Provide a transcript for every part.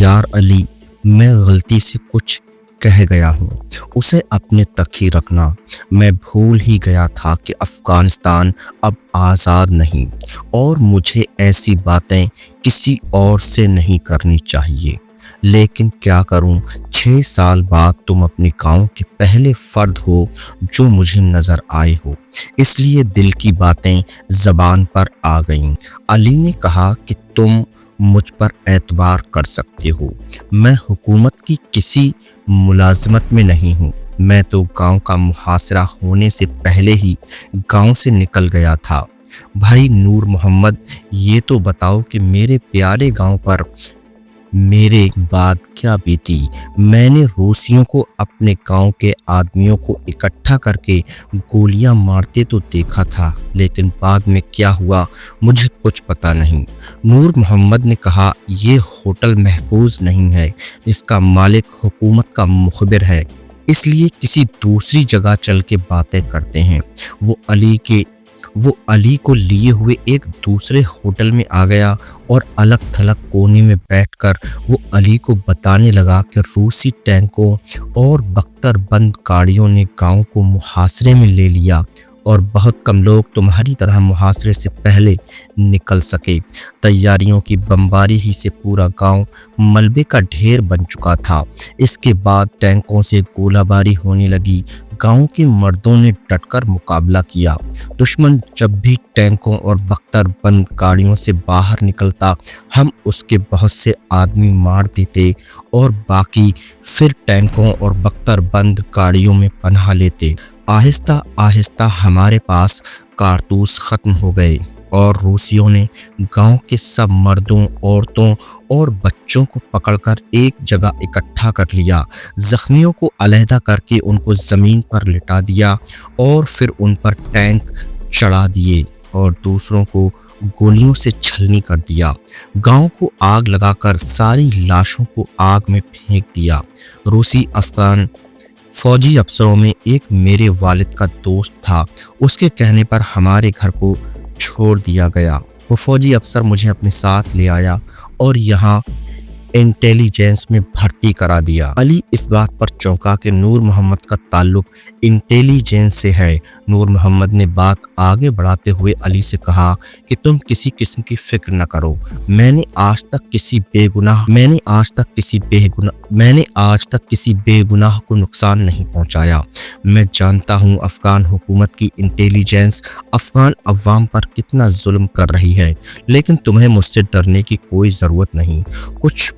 यार अली, मैं गलती से कुछ कह गया हूँ, उसे अपने तक ही रखना। मैं भूल ही गया था कि अफ़गानिस्तान अब आज़ाद नहीं और मुझे ऐसी बातें किसी और से नहीं करनी चाहिए। लेकिन क्या करूं, 6 साल बाद तुम अपने गांव के पहले फर्द हो जो मुझे नजर आए हो, इसलिए दिल की बातें जबान पर आ गईं। अली ने कहा कि तुम मुझ पर एतबार कर सकते हो। मैं हुकूमत की किसी मुलाजमत में नहीं हूँ। मैं तो गांव का मुहासरा होने से पहले ही गांव से निकल गया था। भाई नूर मोहम्मद, ये तो बताओ कि मेरे प्यारे गांव पर मेरे बाद क्या बीती। मैंने रूसियों को अपने गांव के आदमियों को इकट्ठा करके गोलियां मारते तो देखा था, लेकिन बाद में क्या हुआ मुझे कुछ पता नहीं। नूर मोहम्मद ने कहा, ये होटल महफूज नहीं है, इसका मालिक हुकूमत का मुखबिर है, इसलिए किसी दूसरी जगह चल के बातें करते हैं। वो अली को लिए हुए एक दूसरे होटल में आ गया और अलग थलग कोने में बैठकर वो अली को बताने लगा कि रूसी टैंकों और बख्तरबंद गाड़ियों ने गांव को मुहासरे में ले लिया और बहुत कम लोग तुम्हारी तरह मुहासरे से पहले निकल सके। तैयारियों की बमबारी ही से पूरा गांव मलबे का ढेर बन चुका था। इसके बाद टैंकों से गोलाबारी होने लगी। गांव के मर्दों ने डटकर मुकाबला किया। दुश्मन जब भी टैंकों और बख्तरबंद गाड़ियों से बाहर निकलता, हम उसके बहुत से आदमी मार देते और बाकी फिर टैंकों और बख्तरबंद गाड़ियों में पनाह लेते। आहिस्ता आहिस्ता हमारे पास कारतूस ख़त्म हो गए और रूसियों ने गांव के सब मर्दों, औरतों और बच्चों को पकड़कर एक जगह इकट्ठा कर लिया। जख्मियों को अलहदा करके उनको ज़मीन पर लिटा दिया और फिर उन पर टैंक चढ़ा दिए और दूसरों को गोलियों से छलनी कर दिया। गांव को आग लगाकर सारी लाशों को आग में फेंक दिया। रूसी अफगान फौजी अफसरों में एक मेरे वालिद का दोस्त था। उसके कहने पर हमारे घर को छोड़ दिया गया। वो फौजी अफसर मुझे अपने साथ ले आया और यहाँ इंटेलिजेंस में भर्ती करा दिया। अली इस बात पर चौंका कि नूर मोहम्मद का ताल्लुक इंटेलिजेंस से है। नूर मोहम्मद ने बात आगे बढ़ाते हुए अली से कहा कि तुम किसी किस्म की फिक्र न करो। मैंने आज तक किसी बेगुनाह को नुकसान नहीं पहुंचाया। मैं जानता हूं अफगान हुकूमत की इंटेलिजेंस अफगान अवाम पर कितना जुल्म कर रही है, लेकिन तुम्हें मुझसे डरने की कोई ज़रूरत नहीं। कुछ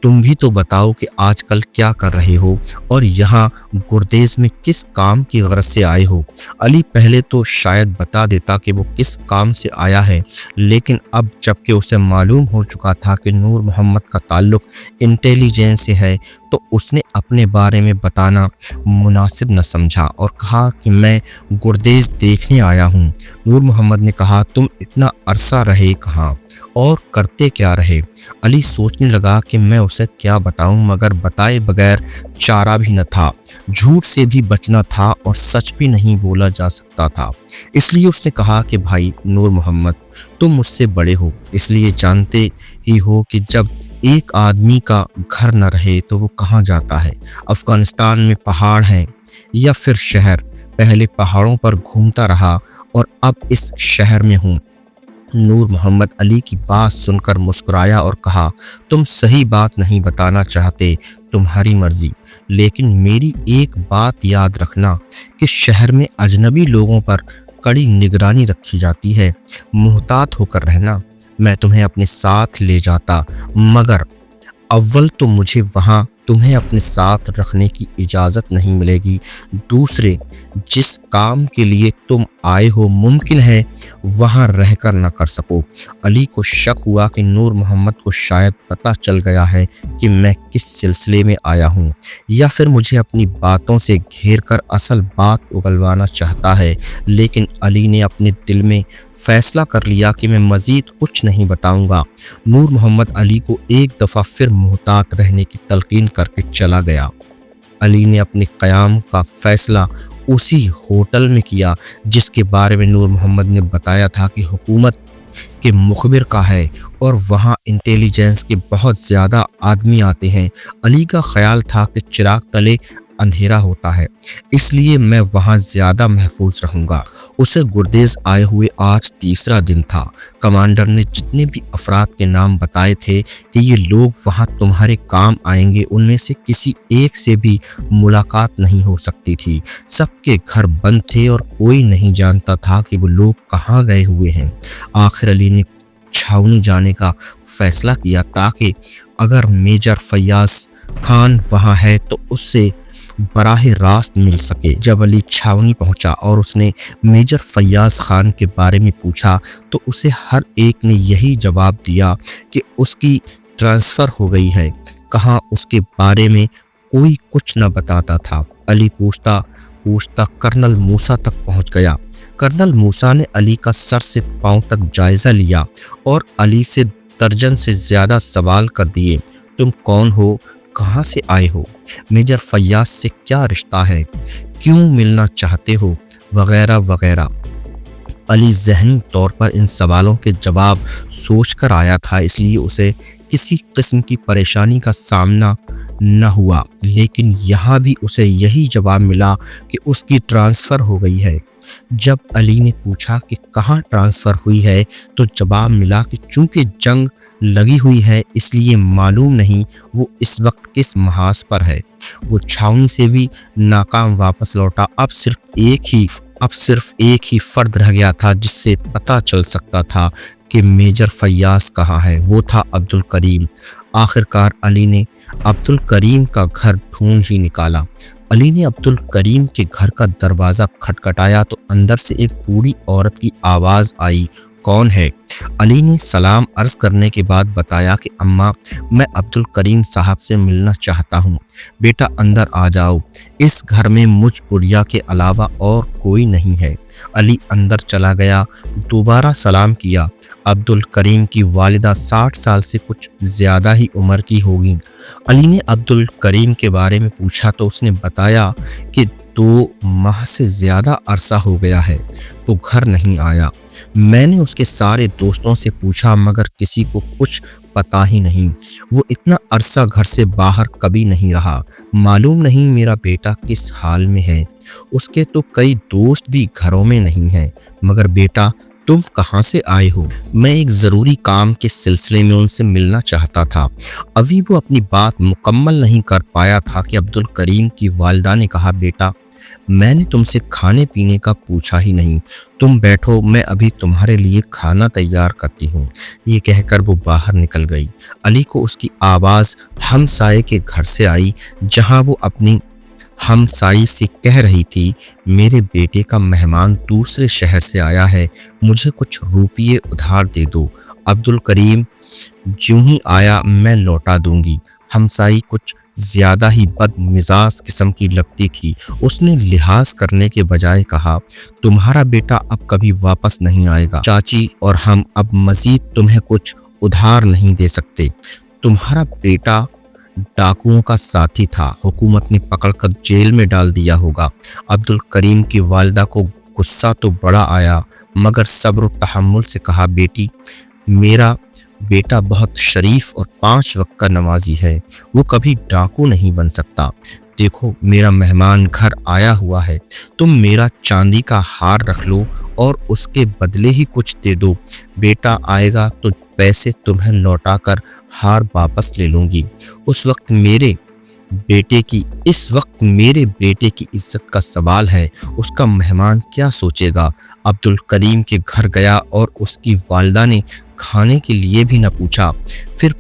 तुम भी तो बताओ कि आजकल क्या कर रहे हो और यहाँ गुर्देज में किस काम की गरज से आए हो। अली पहले तो शायद बता देता कि वो किस काम से आया है, लेकिन अब जबकि उसे मालूम हो चुका था कि नूर मोहम्मद का ताल्लुक इंटेलिजेंस से है, तो उसने अपने बारे में बताना मुनासिब न समझा और कहा कि मैं गुर्देज देखने आया हूँ। नूर मोहम्मद ने कहा, तुम इतना अरसा रहे कहाँ और करते क्या रहे? अली सोचने लगा कि मैं उसे क्या बताऊं, मगर बताए बगैर चारा भी न था। झूठ से भी बचना था और सच भी नहीं बोला जा सकता था। इसलिए उसने कहा कि भाई नूर मोहम्मद, तुम मुझसे बड़े हो, इसलिए जानते ही हो कि जब एक आदमी का घर न रहे तो वो कहाँ जाता है। अफगानिस्तान में पहाड़ हैं या फिर शहर। पहले पहाड़ों पर घूमता रहा और अब इस शहर में हूँ। नूर मोहम्मद अली की बात सुनकर मुस्कुराया और कहा, तुम सही बात नहीं बताना चाहते, तुम्हारी मर्जी, लेकिन मेरी एक बात याद रखना कि शहर में अजनबी लोगों पर कड़ी निगरानी रखी जाती है। मुहतात होकर रहना। मैं तुम्हें अपने साथ ले जाता, मगर अव्वल तो मुझे वहाँ तुम्हें अपने साथ रखने की इजाज़त नहीं मिलेगी। दूसरे, जिस काम के लिए तुम आए हो मुमकिन है वहाँ रहकर न कर सको। अली को शक हुआ कि नूर मोहम्मद को शायद पता चल गया है कि मैं किस सिलसिले में आया हूँ, या फिर मुझे अपनी बातों से घेर कर असल बात उगलवाना चाहता है। लेकिन अली ने अपने दिल में फैसला कर लिया कि मैं मज़ीद कुछ नहीं बताऊँगा। नूर मोहम्मद अली को एक दफ़ा फिर मुहतात रहने की तलकीन करके चला गया। अली ने अपने क़याम का फ़ैसला उसी होटल में किया जिसके बारे में नूर मोहम्मद ने बताया था कि हुकूमत کہ मुखबिर का है और वहाँ इंटेलिजेंस के बहुत ज़्यादा आदमी आते हैं। अली का ख्याल था कि चिराग तले अंधेरा होता है, इसलिए मैं वहाँ ज़्यादा महफूज रहूँगा। उसे गुर्देज आए हुए आज तीसरा दिन था। कमांडर ने जितने भी अफराद के नाम बताए थे कि ये लोग वहाँ तुम्हारे काम आएंगे, उनमें से किसी एक से भी मुलाकात नहीं हो सकती थी। सबके घर बंद थे और कोई नहीं जानता था कि वो लोग कहाँ गए हुए हैं। आखिर अली ने छावनी जाने का फैसला किया ताकि अगर मेजर फैयाज खान वहाँ है तो उससे बराह रास्त मिल सके। जब अली छावनी पहुंचा और उसने मेजर फैयाज खान के बारे में पूछा तो उसे हर एक ने यही जवाब दिया कि उसकी ट्रांसफ़र हो गई है। कहाँ उसके बारे में कोई कुछ न बताता था। अली पूछता पूछता कर्नल मूसा तक पहुंच गया। कर्नल मूसा ने अली का सर से पांव तक जायज़ा लिया और अली से दर्जन से ज़्यादा सवाल कर दिए। तुम कौन हो, कहाँ से आए हो, मेजर फैयाज से क्या रिश्ता है, क्यों मिलना चाहते हो, वगैरह वगैरह। अली ज़हनी तौर पर इन सवालों के जवाब सोच कर आया था, इसलिए उसे किसी किस्म की परेशानी का सामना न हुआ। लेकिन यहाँ भी उसे यही जवाब मिला कि उसकी ट्रांसफ़र हो गई है। जब अली ने पूछा कि कहाँ ट्रांसफ़र हुई है तो जवाब मिला कि चूँकि जंग लगी हुई है इसलिए मालूम नहीं वो इस वक्त किस महाज पर है। वो छावनी से भी नाकाम वापस लौटा। अब सिर्फ एक ही फर्द रह गया था जिससे पता चल सकता था कि मेजर फैयाज कहाँ है। वो था अब्दुल करीम। आखिरकार अली ने अब्दुल करीम का घर ढूंढ ही निकाला। अली ने अब्दुल करीम के घर का दरवाज़ा खटखटाया तो अंदर से एक बूढ़ी औरत की आवाज़ आई, कौन है? अली ने सलाम अर्ज़ करने के बाद बताया कि अम्मा, मैं अब्दुल करीम साहब से मिलना चाहता हूँ। बेटा अंदर आ जाओ, इस घर में मुझ बुढ़िया के अलावा और कोई नहीं है। अली अंदर चला गया, दोबारा सलाम किया। अब्दुल करीम की वालिदा 60 साल से कुछ ज़्यादा ही उम्र की होगी। अली ने अब्दुल करीम के बारे में पूछा तो उसने बताया कि 2 माह से ज़्यादा अरसा हो गया है तो घर नहीं आया। मैंने उसके सारे दोस्तों से पूछा मगर किसी को कुछ पता ही नहीं। वो इतना अरसा घर से बाहर कभी नहीं रहा। मालूम नहीं मेरा बेटा किस हाल में है। उसके तो कई दोस्त भी घरों में नहीं हैं। मगर बेटा तुम कहाँ से आए हो? मैं एक ज़रूरी काम के सिलसिले में उनसे मिलना चाहता था। अभी वो अपनी बात मुकम्मल नहीं कर पाया था कि अब्दुल करीम की वालिदा ने कहा, बेटा मैंने तुमसे खाने पीने का पूछा ही नहीं, तुम बैठो, मैं अभी तुम्हारे लिए खाना तैयार करती हूँ। ये कहकर वो बाहर निकल गई। अली को उसकी आवाज़ हमसाये के घर से आई जहाँ वो अपनी हमसाई से कह रही थी, मेरे बेटे का मेहमान दूसरे शहर से आया है, मुझे कुछ रुपये उधार दे दो। अब्दुल करीम ज्यों ही आया मैं लौटा दूंगी। हमसाई कुछ ज़्यादा ही बदमिजाज किस्म की लगती थी। उसने लिहाज करने के बजाय कहा, तुम्हारा बेटा अब कभी वापस नहीं आएगा चाची, और हम अब मज़ीद तुम्हें कुछ उधार नहीं दे सकते। तुम्हारा बेटा डाकुओं का साथी था, हुकूमत ने पकड़कर जेल में डाल दिया होगा। अब्दुल करीम की वालिदा को गुस्सा तो बड़ा आया मगर सब्र और तहम्मुल से कहा, बेटी मेरा बेटा बहुत शरीफ और 5 वक्त का नमाजी है, वो कभी डाकू नहीं बन सकता। देखो मेरा मेहमान घर आया हुआ है, तुम मेरा चांदी का हार रख लो और उसके बदले ही कुछ दे दो। बेटा आएगा तो पैसे तुम्हें लौटाकर हार वापस ले लूँगी। इस वक्त मेरे बेटे की इज्जत का सवाल है, उसका मेहमान क्या सोचेगा। अब्दुल करीम के घर गया और उसकी वालिदा ने खाने के लिए भी न पूछा। फिर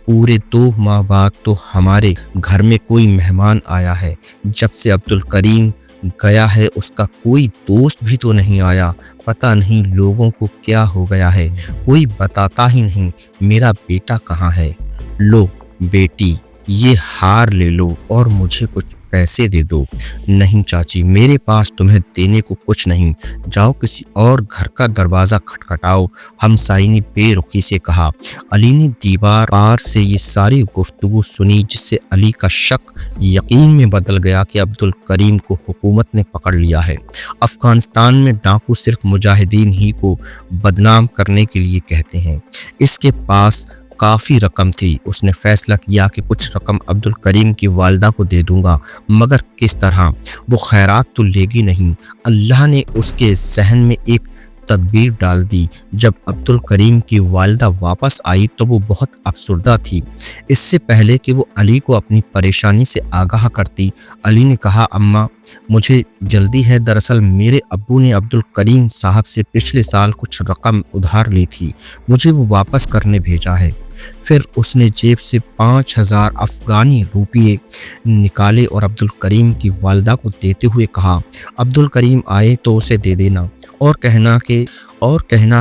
पूरे 2 माह बाद तो हमारे घर में कोई मेहमान आया है। जब से अब्दुल करीम गया है उसका कोई दोस्त भी तो नहीं आया। पता नहीं लोगों को क्या हो गया है, कोई बताता ही नहीं मेरा बेटा कहाँ है। लो बेटी ये हार ले लो और मुझे कुछ पैसे दे दो। नहीं चाची, मेरे पास तुम्हें देने को कुछ नहीं, जाओ किसी और घर का दरवाज़ा खटखटाओ, हमसाई ने बेरुखी से कहा। अली ने दीवार पार से ये सारी गुफ्तगू सुनी, जिससे अली का शक यकीन में बदल गया कि अब्दुल करीम को हुकूमत ने पकड़ लिया है। अफगानिस्तान में डाकू सिर्फ मुजाहिदीन ही को बदनाम करने के लिए कहते हैं। इसके पास काफ़ी रकम थी। उसने फैसला किया कि कुछ रकम अब्दुल करीम की वालिदा को दे दूंगा, मगर किस तरह? वो खैरात तो लेगी नहीं। अल्लाह ने उसके जहन में एक तदबीर डाल दी। जब अब्दुल करीम की वालिदा वापस आई तो वो बहुत अफसुर्दा थी। इससे पहले कि वो अली को अपनी परेशानी से आगाह करती, अली ने कहा, अम्मा मुझे जल्दी है, दरअसल मेरे अब्बू ने अब्दुल करीम साहब से पिछले साल कुछ रकम उधार ली थी, मुझे वो वापस करने भेजा है। फिर उसने जेब से 5000 अफगानी रुपये निकाले और अब्दुल करीम की वालिदा को देते हुए कहा, अब्दुल करीम आए तो उसे दे देना और कहना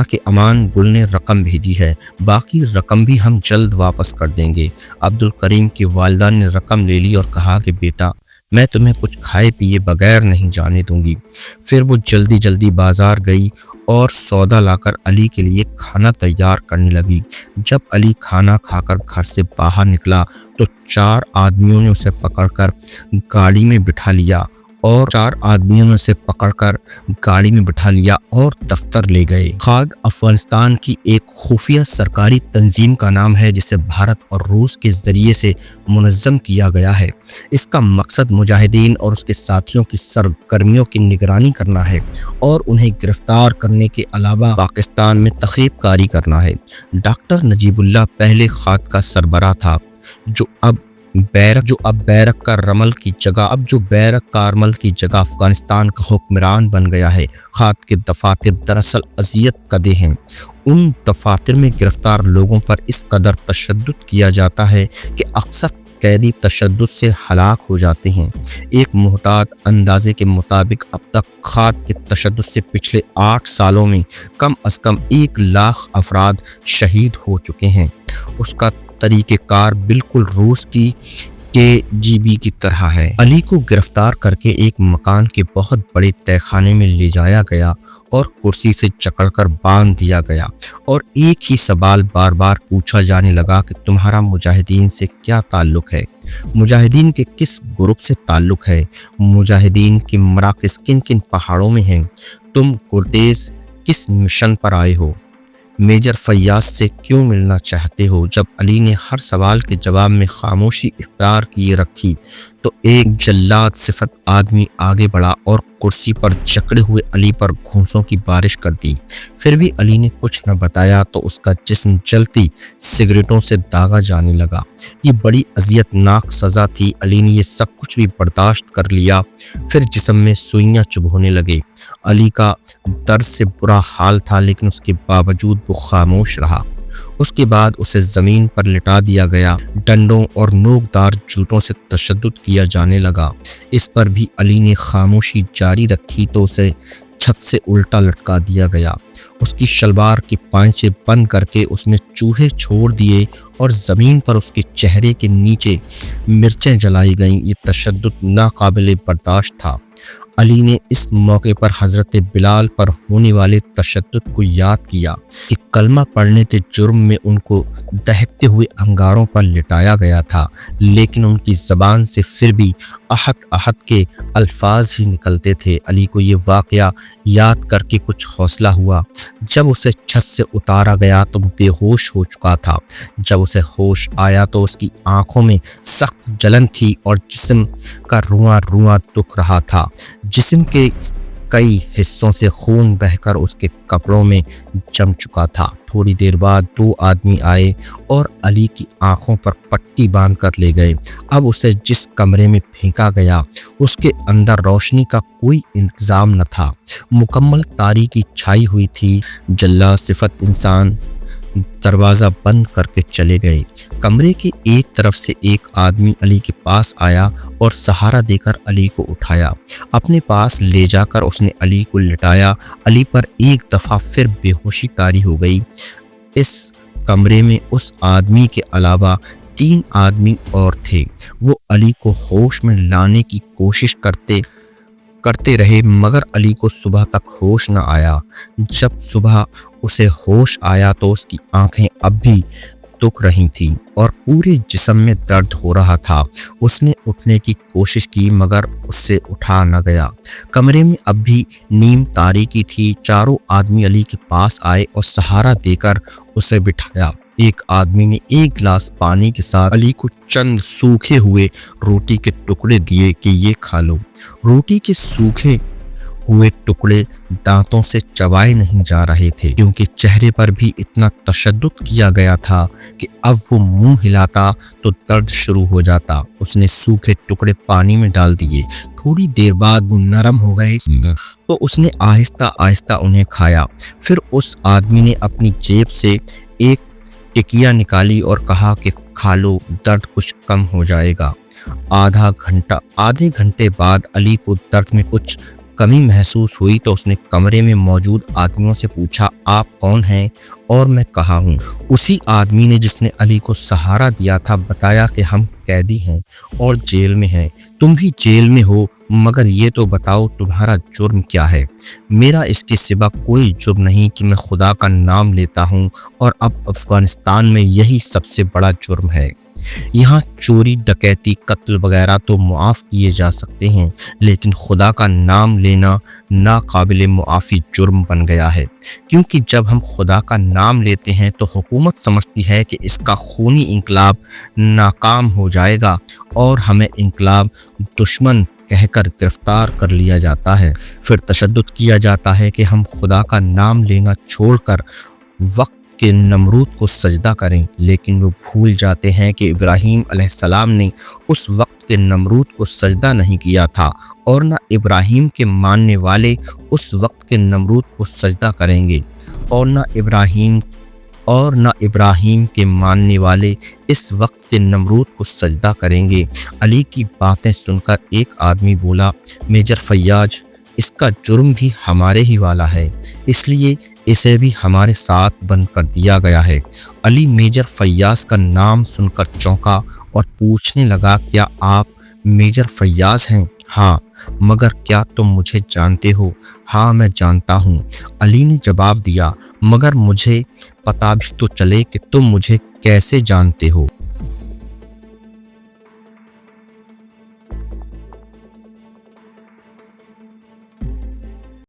कि अमान गुल ने रकम भेजी है, बाकी रकम भी हम जल्द वापस कर देंगे। अब्दुल करीम की वालिदा ने रकम ले ली और कहा कि बेटा, मैं तुम्हें कुछ खाए पिए बगैर नहीं जाने दूंगी। फिर वो जल्दी जल्दी बाजार गई और सौदा लाकर अली के लिए खाना तैयार करने लगी। जब अली खाना खाकर घर से बाहर निकला तो 4 आदमियों ने उसे पकड़कर गाड़ी में बिठा लिया और दफ्तर ले गए। खाद अफगानिस्तान की एक खुफिया सरकारी तंजीम का नाम है, जिसे भारत और रूस के जरिए से मुनज़्ज़म किया गया है। इसका मकसद मुजाहिदीन और उसके साथियों की सरगर्मियों की निगरानी करना है और उन्हें गिरफ्तार करने के अलावा पाकिस्तान में तख़रीब कारी करना है। डॉक्टर नजीबुल्लाह पहले खाद का सरबराह था, जो अब बैरक कारमल की जगह अफगानिस्तान का हुक्मरान बन गया है। खाद के दफातर दरअसल अजियत कदे हैं। उन दफातर में गिरफ्तार लोगों पर इस कदर तशद्दुद किया जाता है कि अक्सर कैदी तशद्दुद से हलाक हो जाते हैं। एक मुहतात अंदाजे के मुताबिक अब तक खाद के तशद्दुद से पिछले 8 सालों में कम अज़ कम 1 लाख अफराद शहीद हो चुके हैं। उसका तरीक़ेकार बिल्कुल रूस की KGB की तरह है। अली को गिरफ्तार करके एक मकान के बहुत बड़े तहखाने में ले जाया गया और कुर्सी से जकड़कर बांध दिया गया और एक ही सवाल बार बार पूछा जाने लगा कि तुम्हारा मुजाहिदीन से क्या ताल्लुक़ है? मुजाहिदीन के किस ग्रुप से ताल्लुक़ है? मुजाहिदीन के मराकज़ किन किन पहाड़ों में हैं? तुम गुर्देज़ किस मिशन पर आए हो? मेजर फैयाज से क्यों मिलना चाहते हो? जब अली ने हर सवाल के जवाब में खामोशी इख्तियार किए रखी तो एक जल्लाद सिफत आदमी आगे बढ़ा और कुर्सी पर जकड़े हुए अली पर घूंसों की बारिश कर दी। फिर भी अली ने कुछ न बताया तो उसका जिस्म जलती सिगरेटों से दागा जाने लगा। ये बड़ी अजियतनाक सज़ा थी। अली ने ये सब कुछ भी बर्दाश्त कर लिया। फिर जिस्म में सुइयां चुभोने लगे। अली का दर्द से बुरा हाल था, लेकिन उसके बावजूद वो खामोश रहा। उसके बाद उसे ज़मीन पर लिटा दिया गया। डंडों और नोकदार जूतों से तशद्दुद किया जाने लगा। इस पर भी अली ने खामोशी जारी रखी तो उसे छत से उल्टा लटका दिया गया। उसकी शलवार के पांचे बंद करके उसने चूहे छोड़ दिए और ज़मीन पर उसके चेहरे के नीचे मिर्चें जलाई गईं। ये तशद्दुद नाकाबिले बर्दाश्त था। अली ने इस मौके पर हज़रत बिलाल पर होने वाले तशद्दुद को याद किया कि कलमा पढ़ने के जुर्म में उनको दहकते हुए अंगारों पर लिटाया गया था, लेकिन उनकी ज़बान से फिर भी अहद अहद के अल्फाज ही निकलते थे। अली को ये वाक़या याद करके कुछ हौसला हुआ। जब उसे छत से उतारा गया तो वो बेहोश हो चुका था। जब उसे होश आया तो उसकी आंखों में सख्त जलन थी और जिस्म का रुआं रुआं दुख रहा था। जिस्म के कई हिस्सों से खून बहकर उसके कपड़ों में जम चुका था। थोड़ी देर बाद 2 आदमी आए और अली की आंखों पर पट्टी बांध कर ले गए। अब उसे जिस कमरे में फेंका गया उसके अंदर रोशनी का कोई इंतज़ाम न था। मुकम्मल तारीकी छाई हुई थी। जल्ला सिफत इंसान दरवाज़ा बंद करके चले गए। कमरे के एक तरफ से एक आदमी अली के पास आया और सहारा देकर अली को उठाया। अपने पास ले जाकर उसने अली को लिटाया। अली पर एक दफ़ा फिर बेहोशी तारी हो गई। इस कमरे में उस आदमी के अलावा 3 आदमी और थे। वो अली को होश में लाने की कोशिश करते रहे मगर अली को सुबह तक होश न आया। जब सुबह उसे होश आया तो उसकी आंखें अब भी दुख रही थीं और पूरे जिस्म में दर्द हो रहा था। उसने उठने की कोशिश की मगर उससे उठा न गया। कमरे में अब भी नीम तारीकी थी। चारों आदमी अली के पास आए और सहारा देकर उसे बिठाया। एक आदमी ने एक गिलास पानी के साथ अली को चंद सूखे हुए रोटी के टुकड़े दिए कि ये खा लो। रोटी के सूखे हुए टुकड़े दांतों से चबाए नहीं जा रहे थे क्योंकि चेहरे पर भी इतना तशद्दुद किया गया था कि अब वो मुंह हिलाता तो दर्द शुरू हो जाता। उसने सूखे टुकड़े पानी में डाल दिए। थोड़ी देर बाद वो नरम हो गए तो उसने आहिस्ता आहिस्ता उन्हें खाया। फिर उस आदमी ने अपनी जेब से एक टिकिया निकाली और कहा कि खा लो, दर्द कुछ कम हो जाएगा। आधे घंटे बाद अली को दर्द में कुछ कमी महसूस हुई तो उसने कमरे में मौजूद आदमियों से पूछा, आप कौन हैं और मैं कहाँ हूँ। उसी आदमी ने जिसने अली को सहारा दिया था बताया कि हम कैदी हैं और जेल में हैं। तुम भी जेल में हो मगर ये तो बताओ तुम्हारा जुर्म क्या है। मेरा इसके सिवा कोई जुर्म नहीं कि मैं खुदा का नाम लेता हूँ और अब अफगानिस्तान में यही सबसे बड़ा जुर्म है। यहाँ चोरी, डकैती, कत्ल वगैरह तो मुआफ़ किए जा सकते हैं लेकिन खुदा का नाम लेना नाकाबिले मुआफ़ी जुर्म बन गया है क्योंकि जब हम खुदा का नाम लेते हैं तो हुकूमत समझती है कि इसका खूनी इंकलाब नाकाम हो जाएगा और हमें इंकलाब दुश्मन कहकर गिरफ्तार कर लिया जाता है। फिर तशद्दुद किया जाता है कि हम खुदा का नाम लेना छोड़कर वक्त के नमरूद को सजदा करें, लेकिन वो भूल जाते हैं कि इब्राहीम अलैहिस्सलाम ने उस वक्त के नमरूद को सजदा नहीं किया था और न इब्राहीम के मानने वाले उस वक्त के नमरूद को सजदा करेंगे और न इब्राहीम के मानने वाले इस वक्त के नमरूद को सजदा करेंगे। अली की बातें सुनकर एक आदमी बोला, मेजर फैयाज, इसका जुर्म भी हमारे ही वाला है, इसलिए इसे भी हमारे साथ बंद कर दिया गया है। अली मेजर फैयाज का नाम सुनकर चौंका और पूछने लगा, क्या आप मेजर फैयाज हैं? हाँ। मगर क्या तुम मुझे जानते हो? हाँ, मैं जानता हूँ, अली ने जवाब दिया, मगर मुझे पता भी तो चले कि तुम मुझे कैसे जानते हो।